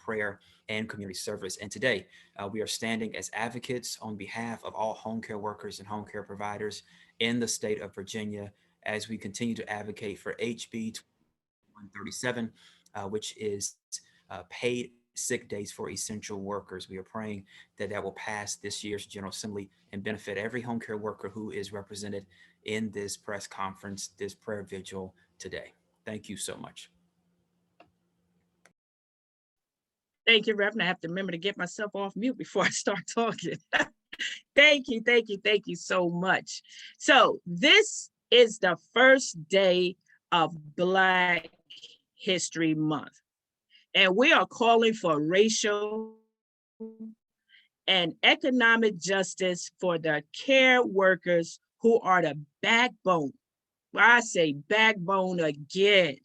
prayer and community service. And today, we are standing as advocates on behalf of all home care workers and home care providers in the state of Virginia as we continue to advocate for HB 137, which is paid sick days for essential workers. We are praying that that will pass this year's General Assembly and benefit every home care worker who is represented in this press conference, this prayer vigil today. Thank you so much. Thank you, Reverend. I have to remember to get myself off mute before I start talking. Thank you so much. So this is the first day of Black History Month, and we are calling for racial and economic justice for the care workers who are the backbone. I say backbone again,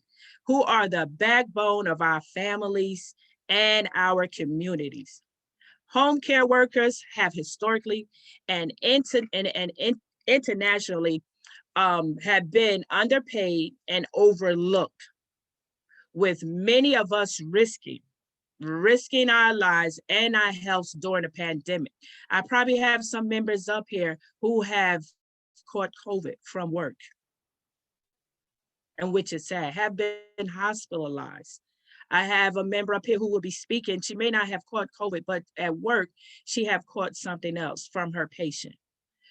who are the backbone of our families and our communities. Home care workers have historically and internationally have been underpaid and overlooked, with many of us risking our lives and our health during the pandemic. I probably have some members up here who have caught COVID from work, and which is sad, have been hospitalized. I have a member up here who will be speaking. She may not have caught COVID, but at work, she have caught something else from her patient.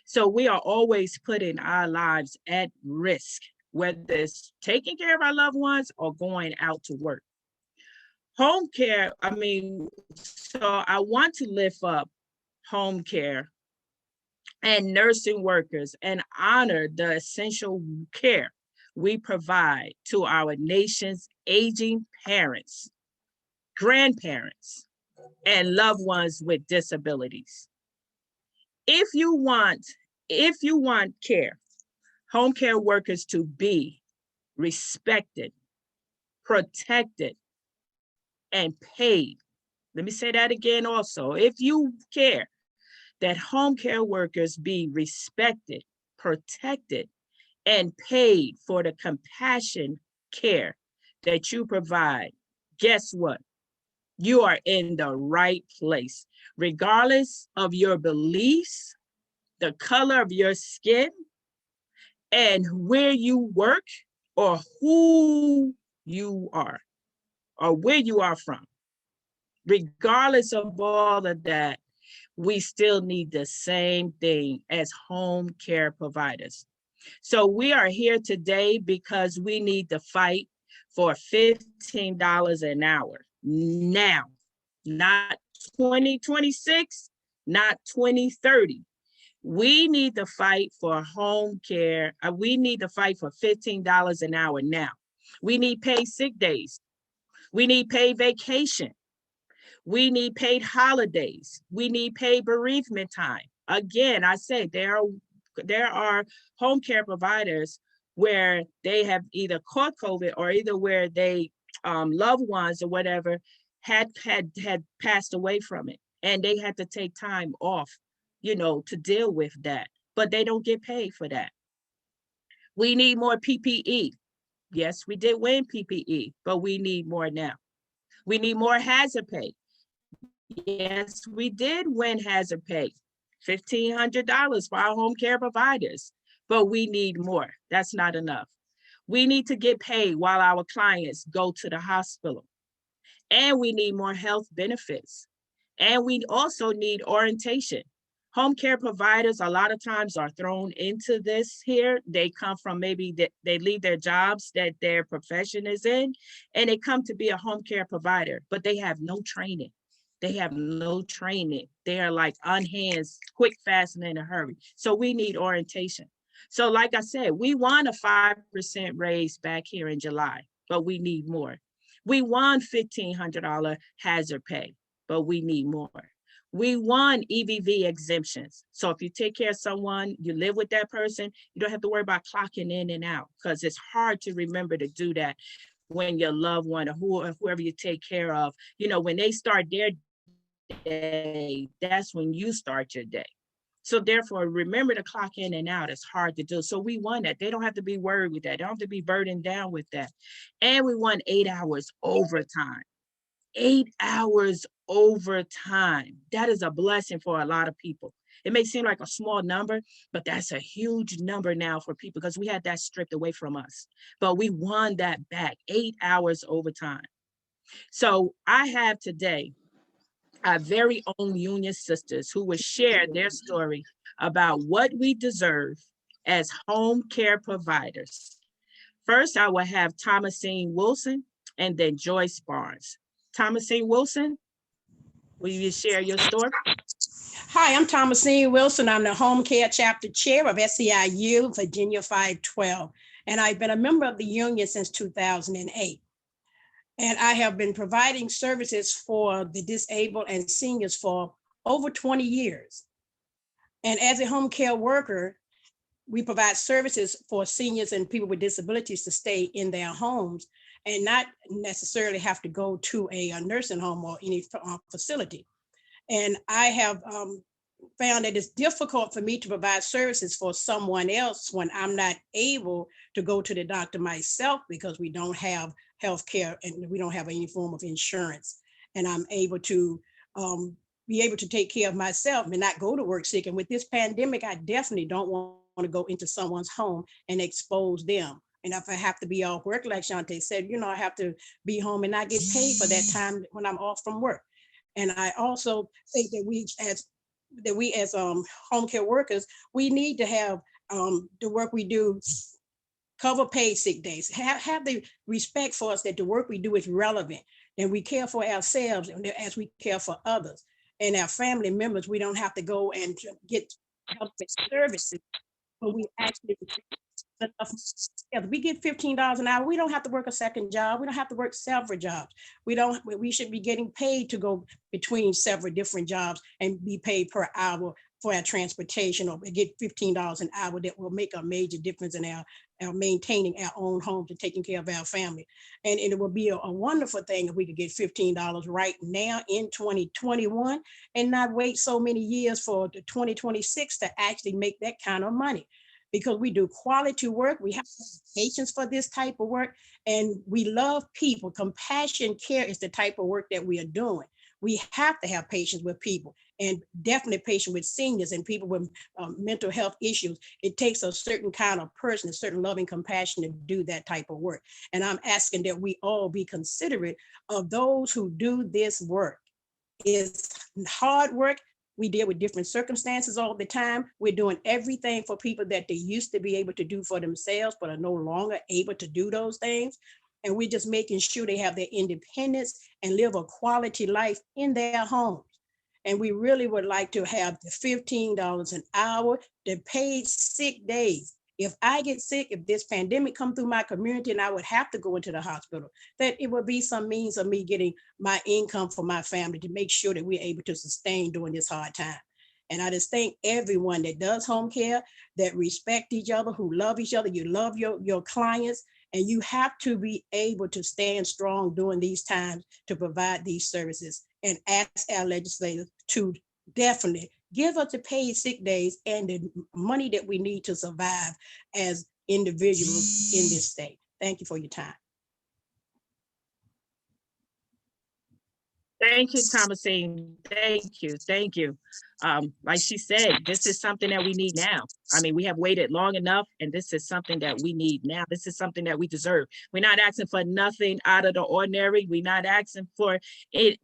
So we are always putting our lives at risk, whether it's taking care of our loved ones or going out to work. Home care, so I want to lift up home care and nursing workers and honor the essential care we provide to our nation's aging parents, grandparents, and loved ones with disabilities. If you want care, home care workers to be respected, protected, and paid. Let me say that again also. If you care that home care workers be respected, protected, and paid for the compassion care that you provide, guess what? You are in the right place, regardless of your beliefs, the color of your skin, and where you work, or who you are, or where you are from. Regardless of all of that, we still need the same thing as home care providers. So we are here today because we need to fight for $15 an hour now, not 2026, not 2030. We need to fight for home care. We need to fight for $15 an hour now. We need paid sick days. We need paid vacation. We need paid holidays. We need paid bereavement time. Again, I say there are home care providers where they have either caught COVID or either where they loved ones or whatever had passed away from it, and they had to take time off, to deal with that, but they don't get paid for that. We need more PPE. Yes, we did win PPE, but we need more now. We need more hazard pay. Yes, we did win hazard pay, $1,500 for our home care providers, but we need more. That's not enough. We need to get paid while our clients go to the hospital. And we need more health benefits. And we also need orientation. Home care providers a lot of times are thrown into this here. They come from maybe they leave their jobs that their profession is in, and they come to be a home care provider, but they have no training. They are like on hands, quick, fast, and in a hurry. So we need orientation. So like I said, we won a 5% raise back here in July, but we need more. We won $1,500 hazard pay, but we need more. We won EVV exemptions. So if you take care of someone, you live with that person, you don't have to worry about clocking in and out, because it's hard to remember to do that when your loved one or whoever you take care of, when they start their day, that's when you start your day. So therefore, remember to clock in and out. It's hard to do. So we won that. They don't have to be worried with that. They don't have to be burdened down with that. And we won 8 hours overtime. 8 hours overtime. That is a blessing for a lot of people. It may seem like a small number, but that's a huge number now for people because we had that stripped away from us. But we won that back, 8 hours overtime. So I have today our very own union sisters who will share their story about what we deserve as home care providers. First, I will have Thomasine Wilson and then Joyce Barnes. Thomasine Wilson, will you share your story? Hi, I'm Thomasine Wilson. I'm the Home Care Chapter Chair of SEIU Virginia 512, and I've been a member of the union since 2008. And I have been providing services for the disabled and seniors for over 20 years. And as a home care worker, we provide services for seniors and people with disabilities to stay in their homes and not necessarily have to go to a nursing home or any facility. And I have found that it's difficult for me to provide services for someone else when I'm not able to go to the doctor myself because we don't have health care and we don't have any form of insurance. And I'm able to be able to take care of myself and not go to work sick. And with this pandemic, I definitely don't want to go into someone's home and expose them. And if I have to be off work, like Shonta said, I have to be home and not get paid for that time when I'm off from work. And I also think that we as home care workers, we need to have the work we do cover paid sick days, have the respect for us that the work we do is relevant and we care for ourselves as we care for others and our family members. We don't have to go and get health services, but we actually if we get $15 an hour, we don't have to work a second job. We don't have to work several jobs. We should be getting paid to go between several different jobs and be paid per hour for our transportation, or get $15 an hour. That will make a major difference in our maintaining our own homes and taking care of our family. And it would be a wonderful thing if we could get $15 right now in 2021 and not wait so many years for 2026 to actually make that kind of money. Because we do quality work, we have patience for this type of work, and we love people. Compassion care is the type of work that we are doing. We have to have patience with people, and definitely patience with seniors and people with mental health issues. It takes a certain kind of person, a certain loving compassion to do that type of work. And I'm asking that we all be considerate of those who do this work. It's hard work. We deal with different circumstances all the time. We're doing everything for people that they used to be able to do for themselves, but are no longer able to do those things. And we're just making sure they have their independence and live a quality life in their homes. And we really would like to have the $15 an hour, the paid sick days. If I get sick, if this pandemic come through my community and I would have to go into the hospital, that it would be some means of me getting my income for my family to make sure that we're able to sustain during this hard time. And I just thank everyone that does home care, that respect each other, who love each other. You love your clients, and you have to be able to stand strong during these times to provide these services, and ask our legislators to definitely give us the paid sick days and the money that we need to survive as individuals in this state. Thank you for your time. Thank you, Thomasine. Thank you. Thank you. Like she said, this is something that we need now. I mean, we have waited long enough, and this is something that we need now. This is something that we deserve. We're not asking for nothing out of the ordinary. We're not asking for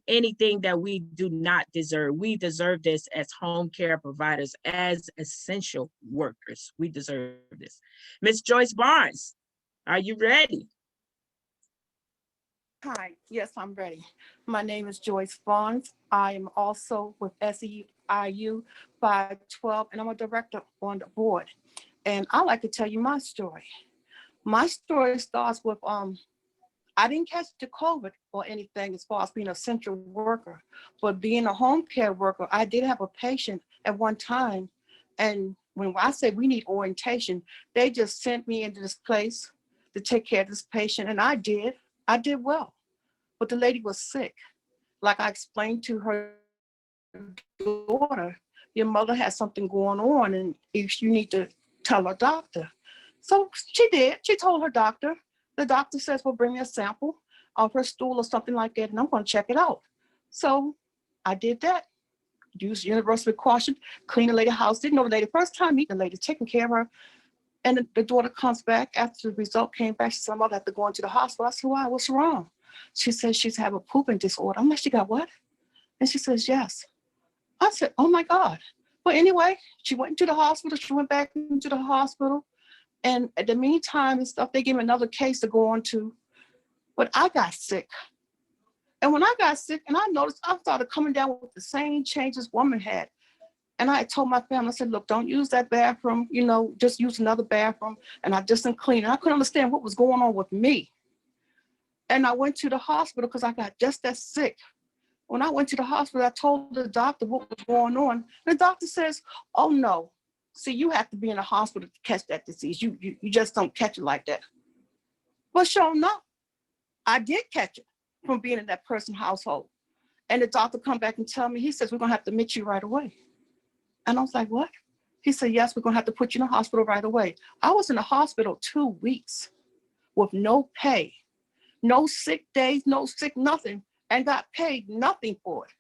anything that we do not deserve. We deserve this as home care providers, as essential workers. We deserve this. Miss Joyce Barnes, are you ready? Hi, yes, I'm ready. My name is Joyce Barnes. I am also with SEIU 512, and I'm a director on the board. And I'd like to tell you my story. My story starts with, I didn't catch the COVID or anything as far as being an essential worker, but being a home care worker, I did have a patient at one time. And when I say we need orientation, they just sent me into this place to take care of this patient, and I did well, but the lady was sick. Like I explained to her daughter, your mother has something going on and you need to tell her doctor. So she did, she told her doctor. The doctor says, well, bring me a sample. off her stool or something like that, and I'm going to check it out. So I did that. Used universal precaution, clean the lady's house. Didn't know the lady. First time meeting the lady, taking care of her. And the daughter comes back after the result came back. She said, "Mother, I have to go into the hospital." I said, "Why? What's wrong?" She says she's having a pooping disorder. I'm like, "She got what?" And she says, "Yes." I said, "Oh my God." But anyway, she went into the hospital. She went back into the hospital. And at the meantime and stuff, they gave me another case to go on to. But I got sick. And when I got sick, and I noticed I started coming down with the same changes woman had. And I told my family, I said, "Look, don't use that bathroom, just use another bathroom." And I just didn't clean. And I couldn't understand what was going on with me. And I went to the hospital because I got just that sick. When I went to the hospital, I told the doctor what was going on. The doctor says, "Oh no, see, you have to be in the hospital to catch that disease. You just don't catch it like that." But sure enough, I did catch it from being in that person's household. And the doctor come back and tell me, he says, "We're gonna have to admit you right away." And I was like, "What?" He said, "Yes, we're gonna have to put you in the hospital right away." I was in the hospital 2 weeks with no pay, no sick days, no sick nothing, and got paid nothing for it.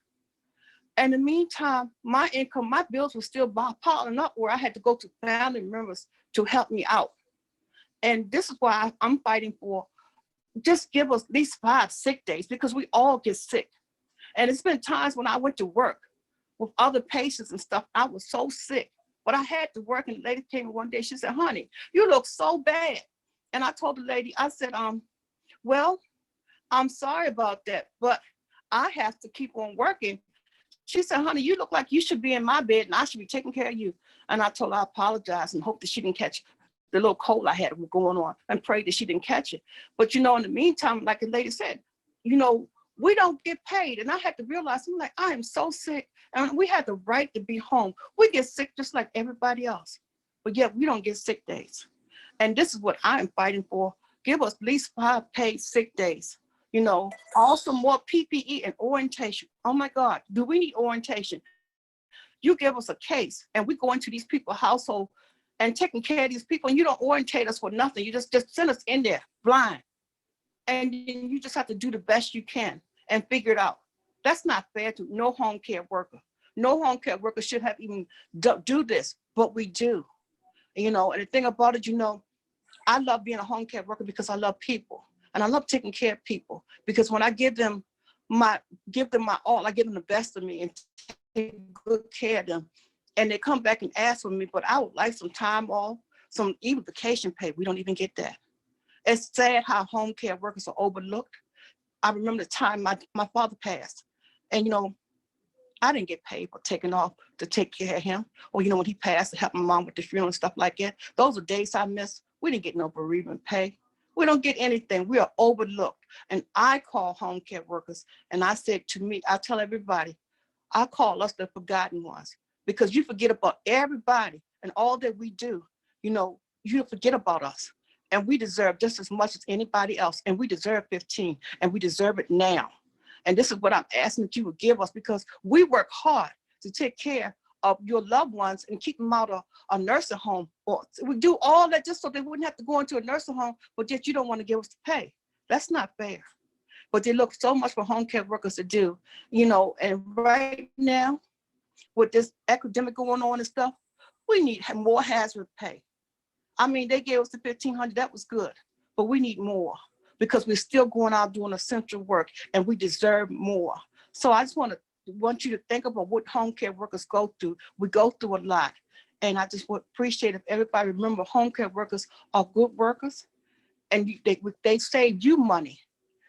And in the meantime, my income, my bills were still piling up where I had to go to family members to help me out. And this is why I'm fighting for, just give us at least 5 sick days, because we all get sick. And it's been times when I went to work with other patients and stuff, I was so sick, but I had to work. And the lady came one day, she said, "Honey, you look so bad." And I told the lady, I said, "Well, I'm sorry about that, but I have to keep on working." She said, "Honey, you look like you should be in my bed and I should be taking care of you." And I told her I apologized and hope that she didn't catch the little cold I had going on, and prayed that she didn't catch it. But in the meantime, like the lady said, we don't get paid. And I had to realize, I'm like, I am so sick. And we had the right to be home. We get sick just like everybody else, but yet we don't get sick days. And this is what I am fighting for. Give us at least 5 paid sick days. Also more PPE and orientation. Oh my God, do we need orientation? You give us a case and we go into these people's household and taking care of these people, and you don't orientate us for nothing. You just send us in there blind. And you just have to do the best you can and figure it out. That's not fair to no home care worker. No home care worker should have even do this, but we do. And the thing about it, I love being a home care worker because I love people. And I love taking care of people, because when I give them my all, I give them the best of me and take good care of them. And they come back and ask for me, but I would like some time off, some even vacation pay. We don't even get that. It's sad how home care workers are overlooked. I remember the time my father passed, and I didn't get paid for taking off to take care of him. Or when he passed, to help my mom with the funeral and stuff like that. Those are days I missed. We didn't get no bereavement pay. We don't get anything. We are overlooked. And I call home care workers, and I said to me, I tell everybody, I call us the forgotten ones, because you forget about everybody and all that we do. You forget about us. And we deserve just as much as anybody else. And we deserve 15, and we deserve it now. And this is what I'm asking that you would give us, because we work hard to take care of your loved ones and keep them out of a nursing home. Or we do all that just so they wouldn't have to go into a nursing home, but yet you don't want to give us the pay. That's not fair. But they look so much for home care workers to do, and right now with this epidemic going on and stuff, we need more hazard pay. I mean, they gave us the $1,500, that was good, but we need more, because we're still going out doing essential work and we deserve more. So I just want you to think about what home care workers go through. We go through a lot. And I just would appreciate if everybody remember home care workers are good workers, and they save you money.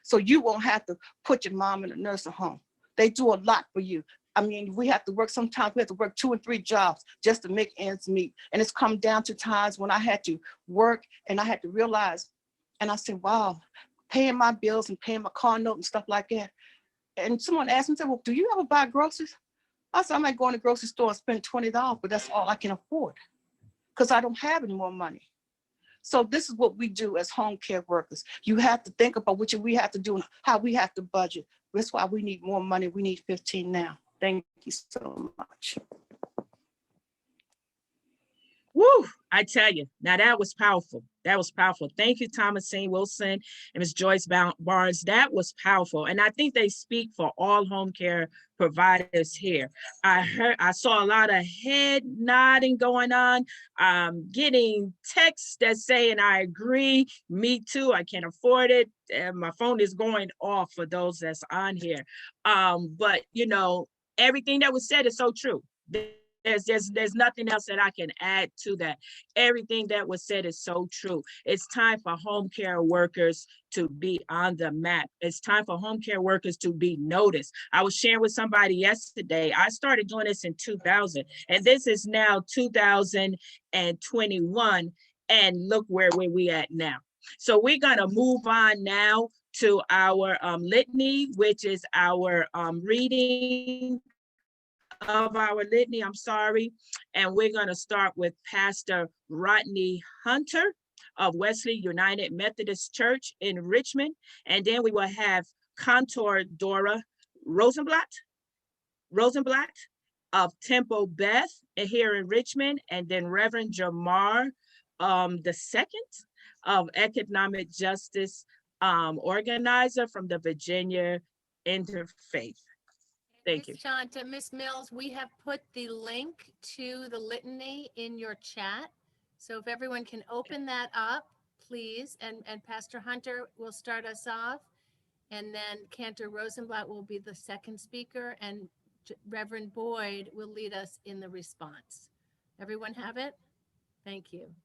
So you won't have to put your mom in a nursing home. They do a lot for you. I mean, we have to work, sometimes we have to work 2 and 3 jobs just to make ends meet. And it's come down to times when I had to work and I had to realize, and I said, wow, paying my bills and paying my car note and stuff like that. And someone asked me, well, do you ever buy groceries? I said, I might go in the grocery store and spend $20, but that's all I can afford, because I don't have any more money. So this is what we do as home care workers. You have to think about what we have to do and how we have to budget. That's why we need more money. We need 15 now. Thank you so much. Woo, I tell you, now that was powerful. That was powerful. Thank you, Thomasine Wilson and Ms. Joyce Barnes. That was powerful. And I think they speak for all home care providers here. I saw a lot of head nodding going on, getting texts that saying, I agree, me too, I can't afford it. And my phone is going off for those that's on here. But you know, everything that was said is so true. There's nothing else that I can add to that. Everything that was said is so true. It's time for home care workers to be on the map. It's time for home care workers to be noticed. I was sharing with somebody yesterday. I started doing this in 2000, and this is now 2021, and look where we at now. So we're gonna move on now to our litany, which is our reading of our litany, I'm sorry. And we're going to start with Pastor Rodney Hunter of Wesley United Methodist Church in Richmond. And then we will have Cantor Dara Rosenblatt of Temple Beth here in Richmond. And then Reverend Jamar the second of Economic Justice organizer from the Virginia Interfaith. Thank you. Shonta, Ms. Mills, we have put the link to the litany in your chat. So if everyone can open that up, please. And Pastor Hunter will start us off. And then Cantor Rosenblatt will be the second speaker. And Reverend Boyd will lead us in the response. Everyone have it? Thank you.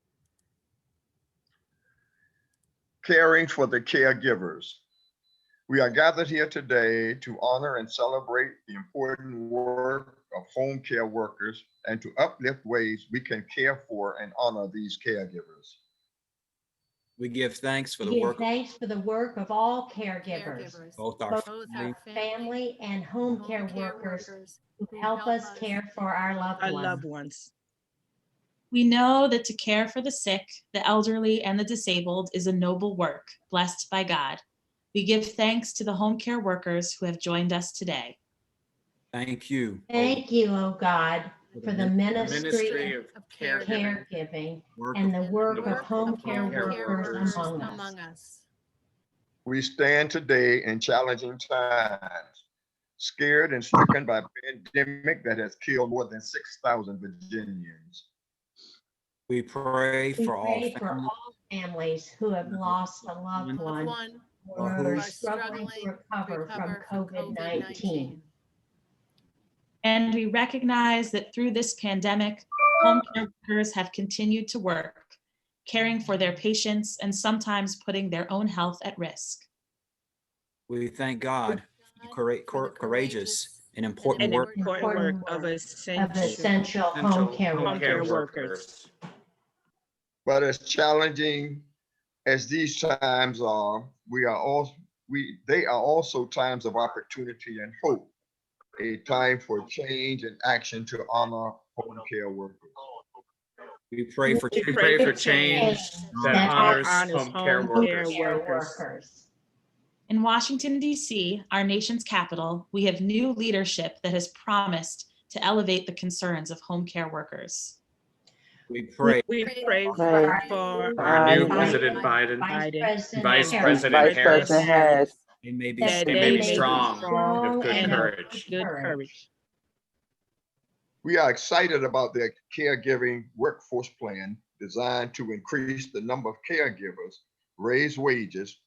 Caring for the caregivers. We are gathered here today to honor and celebrate the important work of home care workers and to uplift ways we can care for and honor these caregivers. We give thanks for the Give work thanks for the work of all caregivers, both our both family, family and home care workers who help us care for our Our loved loved ones. ones. We know that to care for the sick, the elderly, and the disabled is a noble work, blessed by God. We give thanks to the home care workers who have joined us today. thank you. Thank you, oh God, for the ministry of of caregiving. caregiving Work and the And work of home care workers among us. us. We stand today in challenging times, scared and stricken by a pandemic that has killed more than 6,000 Virginians. We pray We for all pray for families all families who have lost a loved one One or who are are struggling to recover from COVID-19. And we recognize that through this pandemic, home care workers have continued to work, caring for their patients and sometimes putting their own health at risk. We thank God for the courageous and important And work important work of essential home care workers. But as challenging as these times are, they are also times of opportunity and hope, a time for change and action to honor home care workers. We pray for We pray for change that honors honors home care workers. In Washington, D.C., our nation's capital, we have new leadership that has promised to elevate the concerns of home care workers. We pray We pray Pray for our new President President Biden, Vice Harris, President Harris, they may be that they they may be may strong strong with good and of courage. good courage. We are excited about their caregiving workforce plan designed to increase the number of caregivers, raise wages,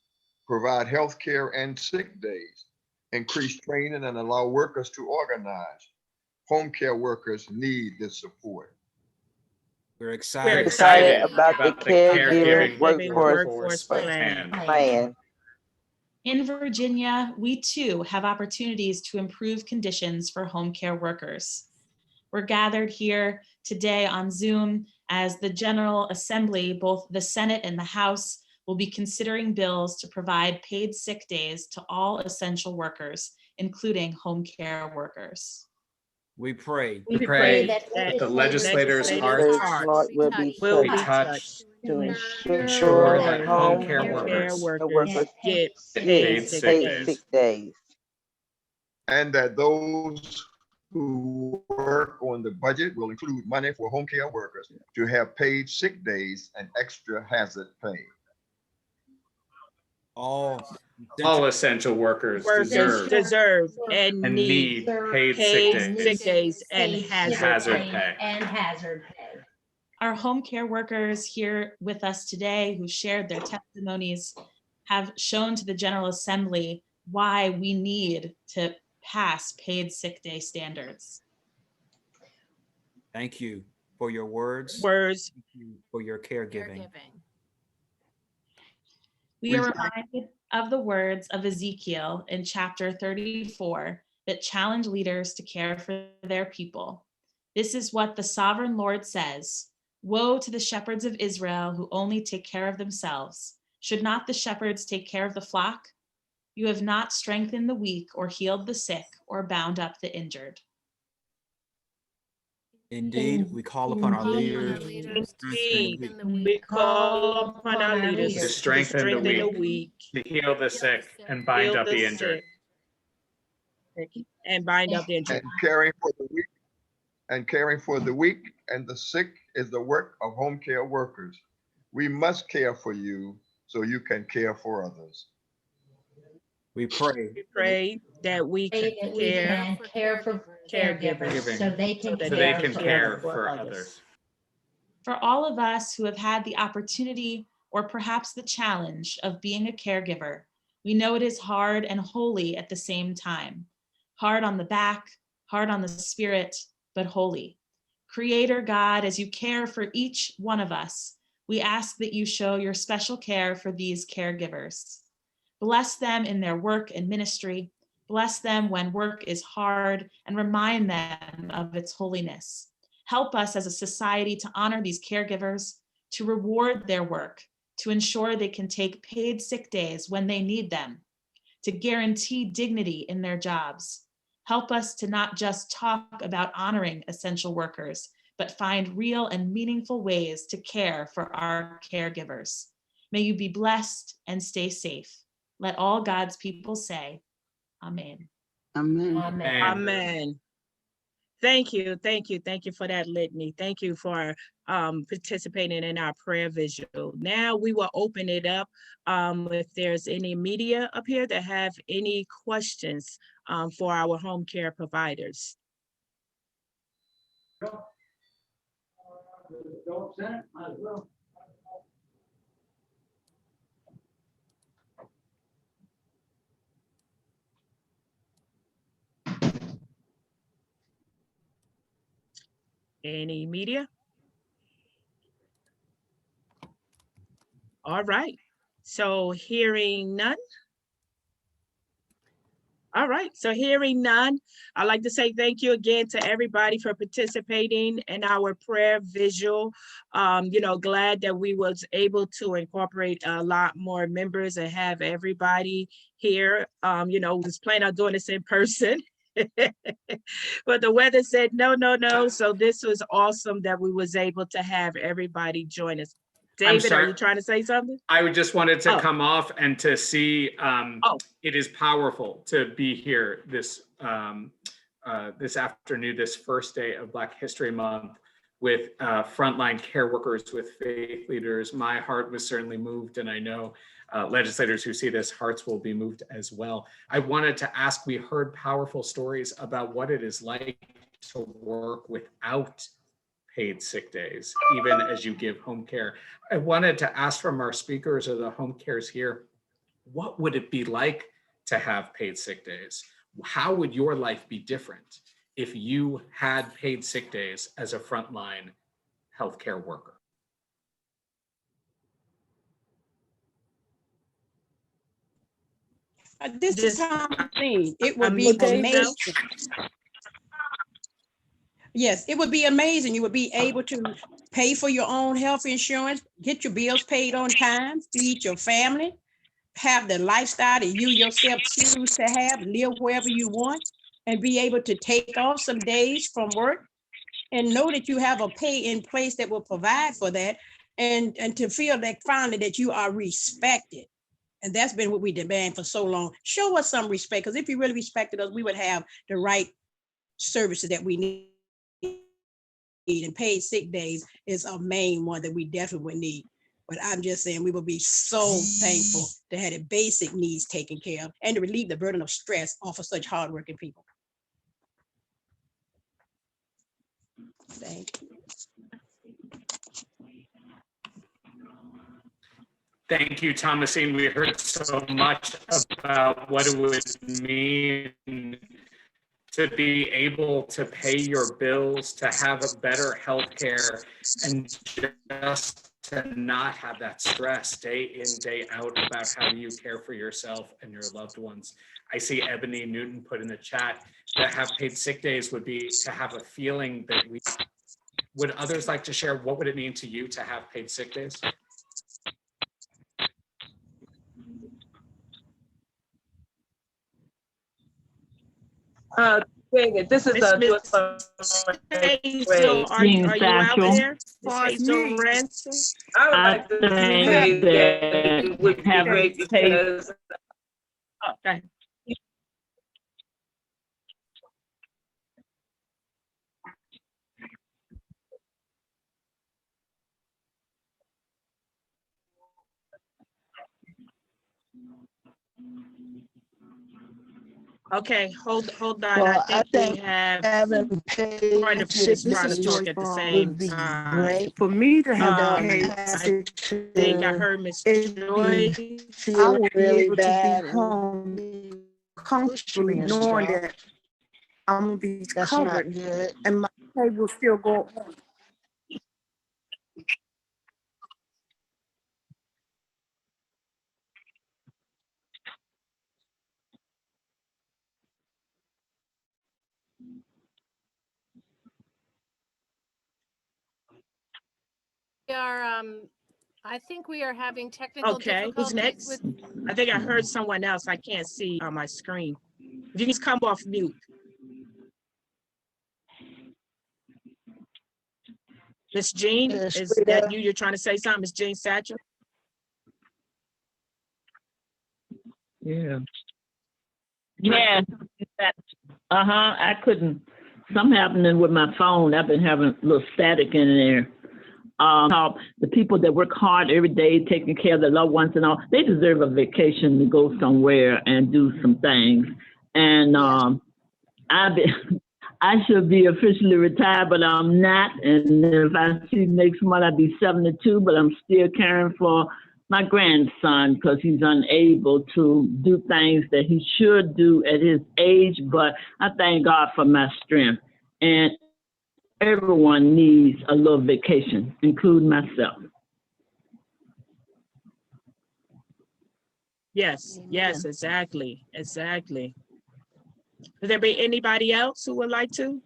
provide health care and sick days, increase training, and allow workers to organize. Home care workers need this support. we're We're Excited excited about the caregiving workforce plan. In Virginia, we too have opportunities to improve conditions for home care workers. We're gathered here today on Zoom as the General Assembly, both the Senate and the House, will be considering bills to provide paid sick days to all essential workers, including home care workers. We pray We pray that the legislators' hearts heart will be will be touched to ensure that home care workers get paid paid sick days. And that those who work on the budget will include money for home care workers to have paid sick days and extra hazard pay. All All essential workers deserve and and need need paid sick paid days. sick days and Paid hazard hazard pay. pay. And hazard pay. Our home care workers here with us today who shared their testimonies have shown to the General Assembly why we need to pass paid sick day standards. Thank you for your words. Words. Thank you for your caregiving. We are reminded of the words of Ezekiel in chapter 34 that challenge leaders to care for their people. This is what the sovereign Lord says: "Woe to the shepherds of Israel who only take care of themselves. Should not the shepherds take care of the flock? You have not strengthened the weak or healed the sick or bound up the injured." Indeed, we call upon our leaders. Indeed, we call upon our leaders To strengthen the weak, to heal the sick, and bind up the injured. And bind up the injured. And caring for the weak and the sick is the work of home care workers. We must care for you so you can care for others. We pray that we can care for caregivers so they can care for others. For all of us who have had the opportunity or perhaps the challenge of being a caregiver, we know it is hard and holy at the same time. Hard on the back, hard on the spirit, but holy. Creator God, as you care for each one of us, we ask that you show your special care for these caregivers. Bless them in their work and ministry. Bless them when work is hard and remind them of its holiness. Help us as a society to honor these caregivers, to reward their work, to ensure they can take paid sick days when they need them, to guarantee dignity in their jobs. Help us to not just talk about honoring essential workers, but find real and meaningful ways to care for our caregivers. May you be blessed and stay safe. Let all God's people say, Amen. Amen. Amen. Amen. Thank you for that litany. Thank you for participating in our prayer vigil. Now we will open it up. If there's any media up here that have any questions for our home care providers. Any media? All right, so hearing none. All right, so hearing none, I'd like to say thank you again to everybody for participating in our prayer vigil. Glad that we was able to incorporate a lot more members and have everybody here. Was planning on doing this in person. But the weather said no. So this was awesome that we was able to have everybody join us. David, are you trying to say something? I would just wanted to come off and to see it is powerful to be here this afternoon, this first day of Black History Month with frontline care workers, with faith leaders. My heart was certainly moved, and I know legislators who see this, hearts will be moved as well. I wanted to ask, we heard powerful stories about what it is like to work without paid sick days, even as you give home care. I wanted to ask from our speakers or the home cares here, what would it be like to have paid sick days? How would your life be different if you had paid sick days as a frontline healthcare worker? This is Thomasine. It would be amazing. Yes, it would be amazing. You would be able to pay for your own health insurance, get your bills paid on time, feed your family, have the lifestyle that you yourself choose to have, live wherever you want, and be able to take off some days from work and know that you have a pay in place that will provide for that, and to feel that finally that you are respected. And that's been what we demand for so long. Show us some respect, because if you really respected us, we would have the right services that we need. And paid sick days is a main one that we definitely would need. But I'm just saying we will be so thankful to have the basic needs taken care of and to relieve the burden of stress off of such hardworking people. Thank you. Thank you, Thomasine. We heard so much about what it would mean to be able to pay your bills, to have a better healthcare, and just to not have that stress day in, day out about how do you care for yourself and your loved ones. I see Ebony Newton put in the chat that have paid sick days would be to have a feeling that we, would others like to share what would it mean to you to have paid sick days? This is a Miss Hazel, are you out there? Miss Hazel Ransom? I would like to say that it would be great because Okay. Okay, hold on. Well, I think we have having paid quite a few sick trying to days talk at the same would be time. great. For me to have Um, paid I sick think I heard Miss it'd Joyce. I Feel will be really able to bad be and home be comfortably pushing this knowing job. that I'm gonna be That's not covered good. and my pay will still go on. We are, I think we are having technical Okay, who's difficulties next? with, I think I heard someone else. I can't see on my screen. If you can just come off mute. Miss Jean, Yes, is that you? You're trying to say something, Miss Jean Satchel? Yeah. Yeah. I couldn't. Something happening with my phone. I've been having a little static in there. The people that work hard every day, taking care of their loved ones and all, they deserve a vacation to go somewhere and do some things. And I should be officially retired, but I'm not. And if I see next month, I'll be 72, but I'm still caring for my grandson because he's unable to do things that he should do at his age. But I thank God for my strength. And everyone needs a little vacation, including myself. Yes, yes, exactly. Would there be anybody else who would like to?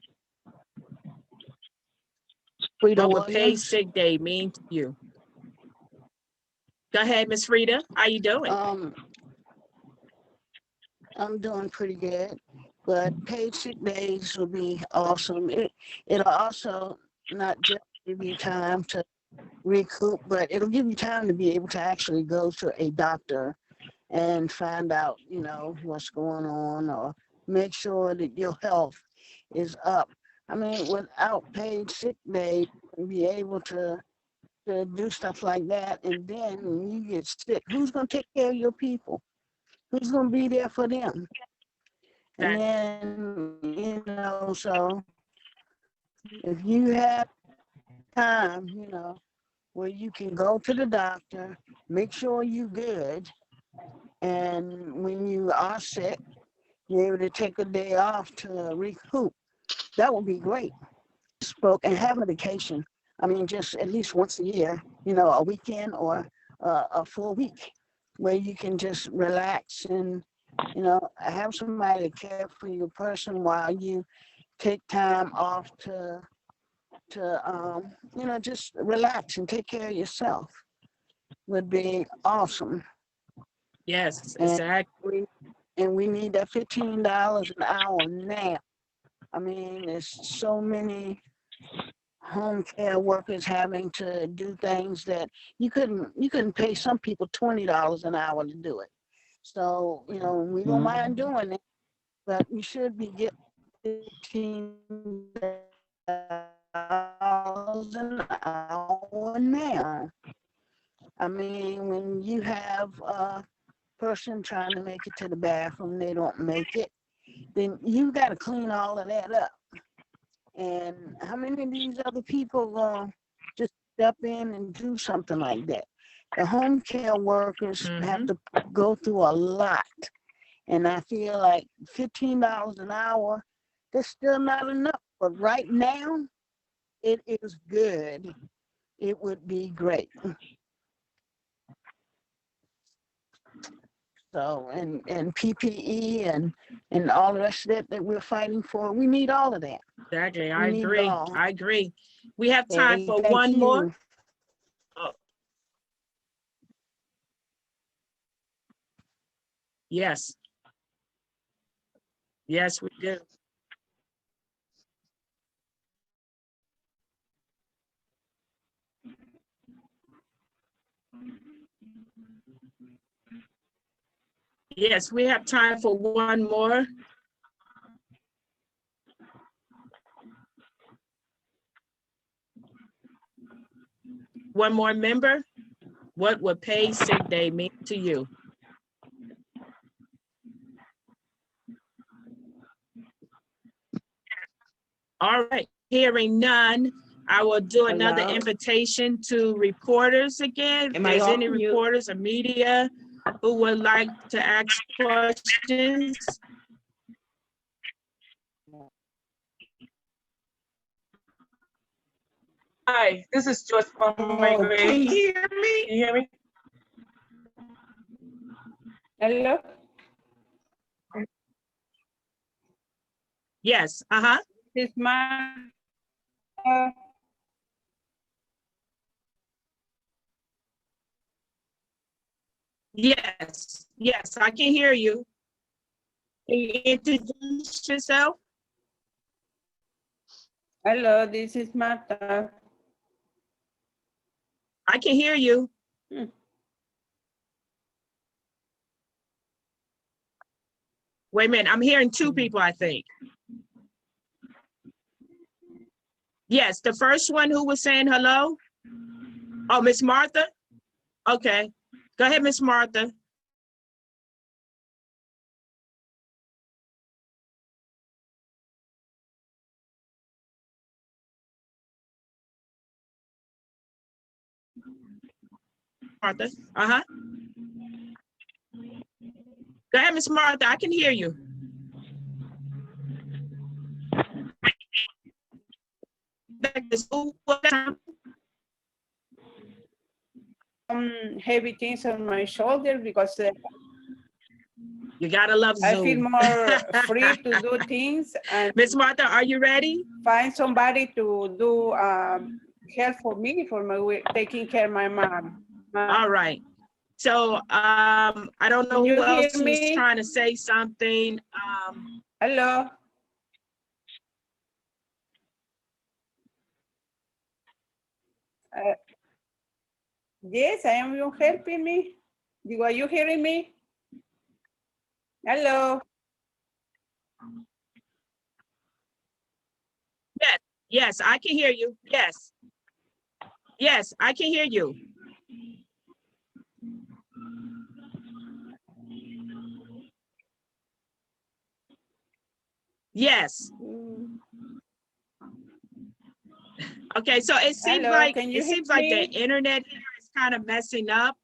What would paid sick day mean to you? Go ahead, Miss Frida. How you doing? I'm doing pretty good, but paid sick days will be awesome. It'll also not just give you time to recoup, but it'll give you time to be able to actually go to a doctor and find out, what's going on, or make sure that your health is up. I mean, without paid sick day, you'll be able to do stuff like that. And then when you get sick, who's going to take care of your people? Who's going to be there for them? And then, so if you have time, where you can go to the doctor, make sure you're good. And when you are sick, you're able to take a day off to recoup. That would be great. And have a vacation. I mean, just at least once a year, a weekend or a full week where you can just relax and, have somebody to care for your person while you take time off to just relax and take care of yourself would be awesome. Yes, exactly. And we need that $15 an hour now. I mean, there's so many home care workers having to do things that you couldn't pay some people $20 an hour to do it. So, we don't mind doing it, but we should be getting an hour now. I mean, when you have a person trying to make it to the bathroom, they don't make it, then you got to clean all of that up. And how many of these other people just step in and do something like that? The home care workers have to go through a lot. And I feel like $15 an hour, that's still not enough. But right now, it is good. It would be great. So, and PPE and all the rest of that we're fighting for, we need all of that. Exactly, We I need it agree. all. I agree. We have time And for thank one more. you. Oh. Yes. Yes, we do. Yes, we have time for one more. One more member. What would paid sick day mean to you? All right, hearing none, I will do another Hello? invitation to reporters again. If Am I there's off any mute? reporters or media who would like to ask questions. Hi, this is Joyce from my grade. Can you hear me? Can you hear me? Hello? Yes, This is my yes, yes, I can hear you. Can you introduce yourself? Hello, this is Martha. I can hear you. Wait a minute, I'm hearing two people, I think. Yes, the first one who was saying hello? Oh, Miss Martha? Okay, go ahead, Miss Martha. Martha, Go ahead, Miss Martha, I can hear you. Back to school, Heavy things on my shoulder because you gotta love Zoom. I feel more free to do things. And Miss Martha, are you ready? Find somebody to do help for me for my taking care of my mom. All right. So I don't know who else who's trying to say something. Hello. Yes, I am. You helping me? Are you hearing me? Hello. Yes, yes, I can hear you. Yes. Yes, I can hear you. Yes. Okay, so it seems like the internet here is kind of messing up.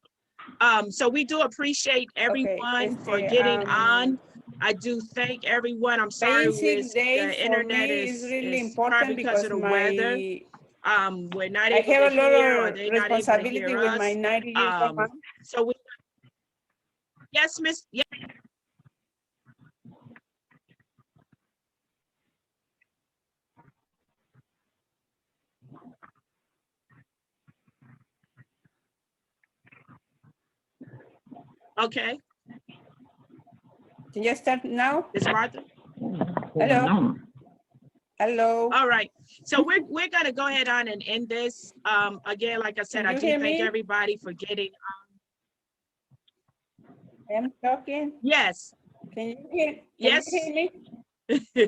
So we do appreciate everyone for getting on. I do thank everyone. I'm sorry with the internet is really probably important because of the weather. We're not I able have to a lot hear, or of they're not able to responsibility hear with us. my 90 years old mom. So we, yes, Miss, yes. Okay. Can you start now? Miss Martha? Hello. Hello. All right. So we're gonna go ahead on and end this. Again, like I said, I do thank everybody for getting I'm talking. Yes. Can you hear? Yes. Can you hear me?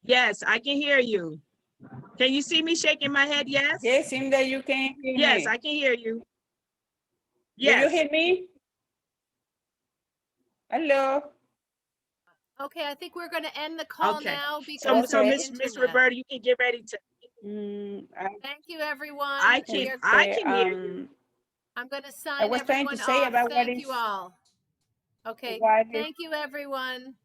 Yes, I can hear you. Can you see me shaking my head? Yes? Yes, seems that you can hear Yes, me. I can hear you. Do you Yes. hear me? Hello? Okay, I think we're gonna end the call Okay. now So, because so of the Miss internet. Roberta, you can get ready to. Thank you, everyone. I We are- can hear you. I'm gonna I sign was trying everyone to say off. about what Thank is you all. Okay, what is thank you, everyone.